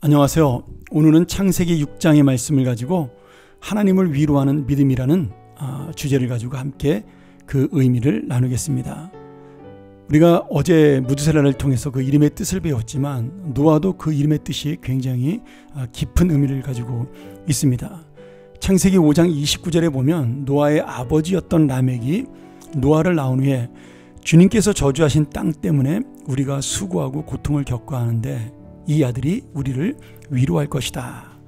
안녕하세요. 오늘은 창세기 6장의 말씀을 가지고 하나님을 위로하는 믿음이라는 주제를 가지고 함께 그 의미를 나누겠습니다. 우리가 어제 무드셀라를 통해서 그 이름의 뜻을 배웠지만 노아도 그 이름의 뜻이 굉장히 깊은 의미를 가지고 있습니다. 창세기 5장 29절에 보면 노아의 아버지였던 라멕이 노아를 낳은 후에 주님께서 저주하신 땅 때문에 우리가 수고하고 고통을 겪어야 하는데 이 아들이 우리를 위로할 것이다.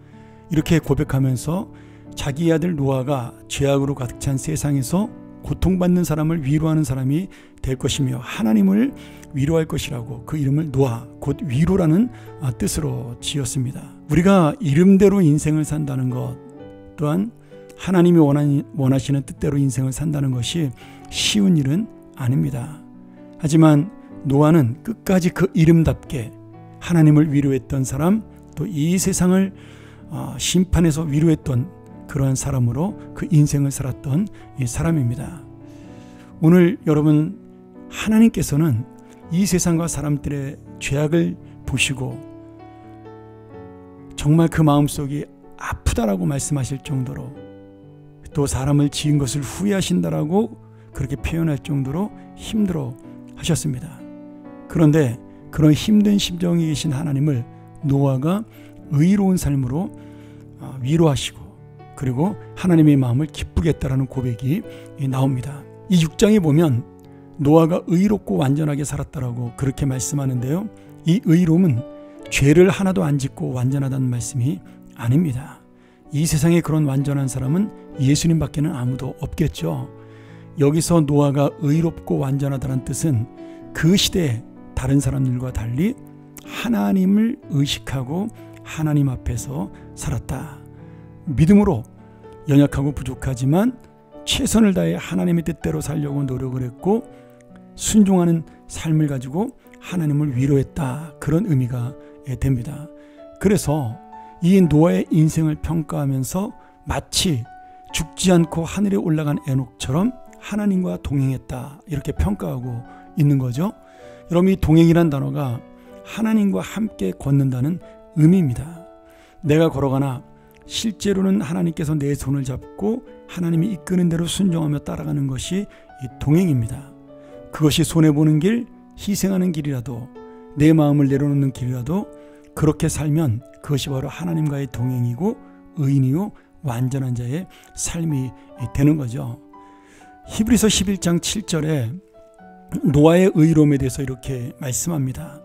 이렇게 고백하면서 자기 아들 노아가 죄악으로 가득 찬 세상에서 고통받는 사람을 위로하는 사람이 될 것이며 하나님을 위로할 것이라고 그 이름을 노아, 곧 위로라는 뜻으로 지었습니다. 우리가 이름대로 인생을 산다는 것 또한 하나님이 원하시는 뜻대로 인생을 산다는 것이 쉬운 일은 아닙니다. 하지만 노아는 끝까지 그 이름답게 하나님을 위로했던 사람, 또 이 세상을 심판해서 위로했던 그러한 사람으로 그 인생을 살았던 이 사람입니다. 오늘 여러분, 하나님께서는 이 세상과 사람들의 죄악을 보시고 정말 그 마음속이 아프다라고 말씀하실 정도로, 또 사람을 지은 것을 후회하신다라고 그렇게 표현할 정도로 힘들어 하셨습니다. 그런데 그런 힘든 심정에 계신 하나님을 노아가 의로운 삶으로 위로하시고, 그리고 하나님의 마음을 기쁘게 했다라는 고백이 나옵니다. 이 6장에 보면 노아가 의롭고 완전하게 살았다라고 그렇게 말씀하는데요, 이 의로움은 죄를 하나도 안 짓고 완전하다는 말씀이 아닙니다. 이 세상에 그런 완전한 사람은 예수님밖에는 아무도 없겠죠. 여기서 노아가 의롭고 완전하다는 뜻은 그 시대에 다른 사람들과 달리 하나님을 의식하고 하나님 앞에서 살았다. 믿음으로 연약하고 부족하지만 최선을 다해 하나님의 뜻대로 살려고 노력을 했고 순종하는 삶을 가지고 하나님을 위로했다. 그런 의미가 됩니다. 그래서 이 노아의 인생을 평가하면서 마치 죽지 않고 하늘에 올라간 에녹처럼 하나님과 동행했다. 이렇게 평가하고 있는 거죠. 여러분, 이 동행이란 단어가 하나님과 함께 걷는다는 의미입니다. 내가 걸어가나 실제로는 하나님께서 내 손을 잡고 하나님이 이끄는 대로 순종하며 따라가는 것이 이 동행입니다. 그것이 손해보는 길, 희생하는 길이라도, 내 마음을 내려놓는 길이라도 그렇게 살면 그것이 바로 하나님과의 동행이고 의인이요 완전한 자의 삶이 되는 거죠. 히브리서 11장 7절에 노아의 의로움에 대해서 이렇게 말씀합니다.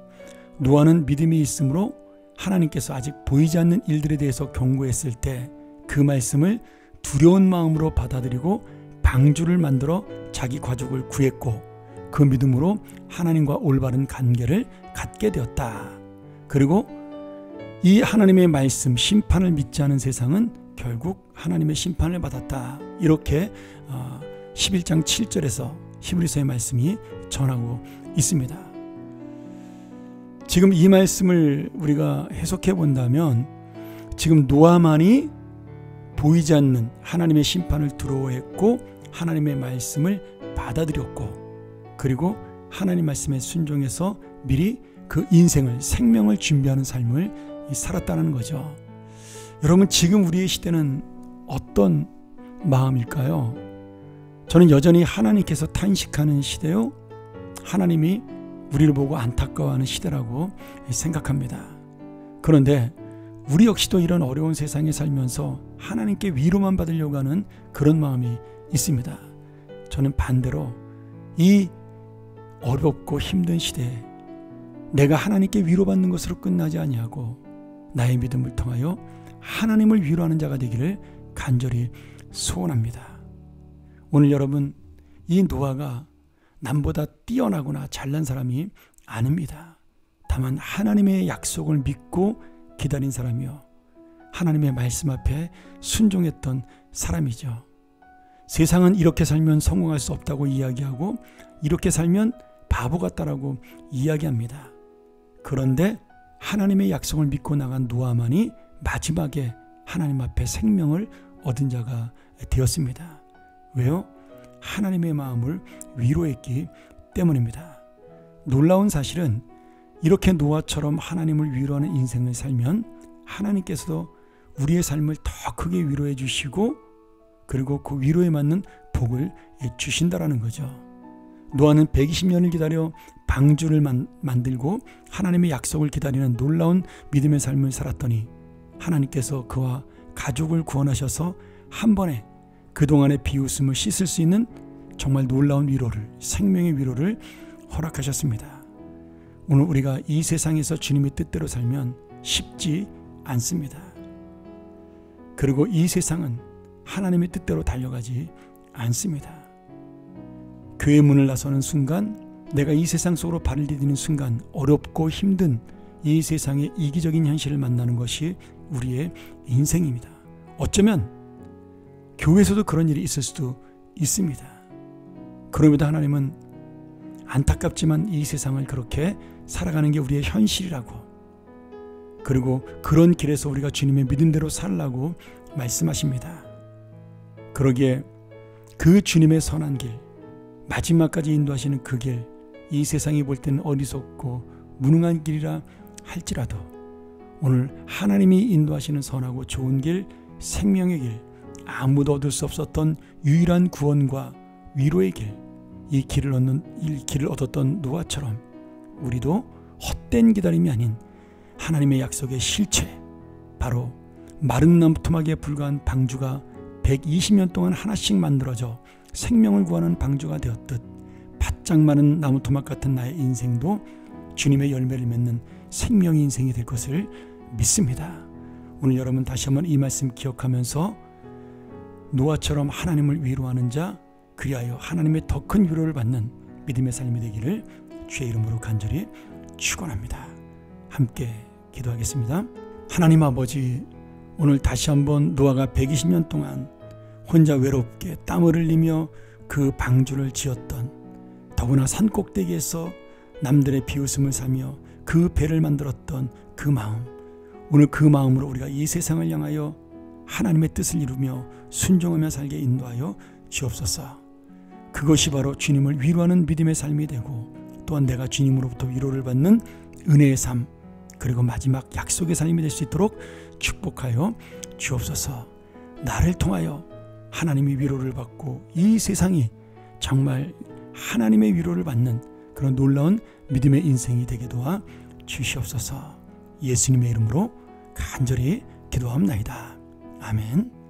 노아는 믿음이 있으므로 하나님께서 아직 보이지 않는 일들에 대해서 경고했을 때 그 말씀을 두려운 마음으로 받아들이고 방주를 만들어 자기 가족을 구했고 그 믿음으로 하나님과 올바른 관계를 갖게 되었다. 그리고 이 하나님의 말씀, 심판을 믿지 않은 세상은 결국 하나님의 심판을 받았다. 이렇게 11장 7절에서 히브리서의 말씀이 전하고 있습니다. 지금 이 말씀을 우리가 해석해 본다면 지금 노아만이 보이지 않는 하나님의 심판을 두려워했고 하나님의 말씀을 받아들였고 그리고 하나님 말씀에 순종해서 미리 그 인생을, 생명을 준비하는 삶을 살았다는 거죠. 여러분, 지금 우리의 시대는 어떤 마음일까요? 저는 여전히 하나님께서 탄식하는 시대요, 하나님이 우리를 보고 안타까워하는 시대라고 생각합니다. 그런데 우리 역시도 이런 어려운 세상에 살면서 하나님께 위로만 받으려고 하는 그런 마음이 있습니다. 저는 반대로 이 어렵고 힘든 시대에 내가 하나님께 위로받는 것으로 끝나지 아니하고 나의 믿음을 통하여 하나님을 위로하는 자가 되기를 간절히 소원합니다. 오늘 여러분, 이 노아가 남보다 뛰어나거나 잘난 사람이 아닙니다. 다만 하나님의 약속을 믿고 기다린 사람이요, 하나님의 말씀 앞에 순종했던 사람이죠. 세상은 이렇게 살면 성공할 수 없다고 이야기하고 이렇게 살면 바보 같다라고 이야기합니다. 그런데 하나님의 약속을 믿고 나간 노아만이 마지막에 하나님 앞에 생명을 얻은 자가 되었습니다. 왜요? 하나님의 마음을 위로했기 때문입니다. 놀라운 사실은 이렇게 노아처럼 하나님을 위로하는 인생을 살면 하나님께서도 우리의 삶을 더 크게 위로해 주시고 그리고 그 위로에 맞는 복을 주신다라는 거죠. 노아는 120년을 기다려 방주를 만들고 하나님의 약속을 기다리는 놀라운 믿음의 삶을 살았더니 하나님께서 그와 가족을 구원하셔서 한 번에 그동안의 비웃음을 씻을 수 있는 정말 놀라운 위로를, 생명의 위로를 허락하셨습니다. 오늘 우리가 이 세상에서 주님의 뜻대로 살면 쉽지 않습니다. 그리고 이 세상은 하나님의 뜻대로 달려가지 않습니다. 교회 문을 나서는 순간, 내가 이 세상 속으로 발을 디디는 순간 어렵고 힘든 이 세상의 이기적인 현실을 만나는 것이 우리의 인생입니다. 어쩌면 교회에서도 그런 일이 있을 수도 있습니다. 그럼에도 하나님은 안타깝지만 이 세상을 그렇게 살아가는 게 우리의 현실이라고, 그리고 그런 길에서 우리가 주님의 믿음대로 살라고 말씀하십니다. 그러기에 그 주님의 선한 길, 마지막까지 인도하시는 그 길, 이 세상이 볼 때는 어리석고 무능한 길이라 할지라도 오늘 하나님이 인도하시는 선하고 좋은 길, 생명의 길, 아무도 얻을 수 없었던 유일한 구원과 위로의 길, 이 길을 얻었던 노아처럼 우리도 헛된 기다림이 아닌 하나님의 약속의 실체, 바로 마른 나무 토막에 불과한 방주가 120년 동안 하나씩 만들어져 생명을 구하는 방주가 되었듯 바짝 마른 나무 토막 같은 나의 인생도 주님의 열매를 맺는 생명의 인생이 될 것을 믿습니다. 오늘 여러분 다시 한번 이 말씀 기억하면서 노아처럼 하나님을 위로하는 자, 그리하여 하나님의 더 큰 위로를 받는 믿음의 삶이 되기를 주의 이름으로 간절히 축원합니다. 함께 기도하겠습니다. 하나님 아버지, 오늘 다시 한번 노아가 120년 동안 혼자 외롭게 땀을 흘리며 그 방주를 지었던, 더구나 산꼭대기에서 남들의 비웃음을 사며 그 배를 만들었던 그 마음, 오늘 그 마음으로 우리가 이 세상을 향하여 하나님의 뜻을 이루며 순종하며 살게 인도하여 주옵소서. 그것이 바로 주님을 위로하는 믿음의 삶이 되고, 또한 내가 주님으로부터 위로를 받는 은혜의 삶, 그리고 마지막 약속의 삶이 될 수 있도록 축복하여 주옵소서. 나를 통하여 하나님의 위로를 받고 이 세상이 정말 하나님의 위로를 받는 그런 놀라운 믿음의 인생이 되게 도와 주시옵소서. 예수님의 이름으로 간절히 기도합나이다. 아멘.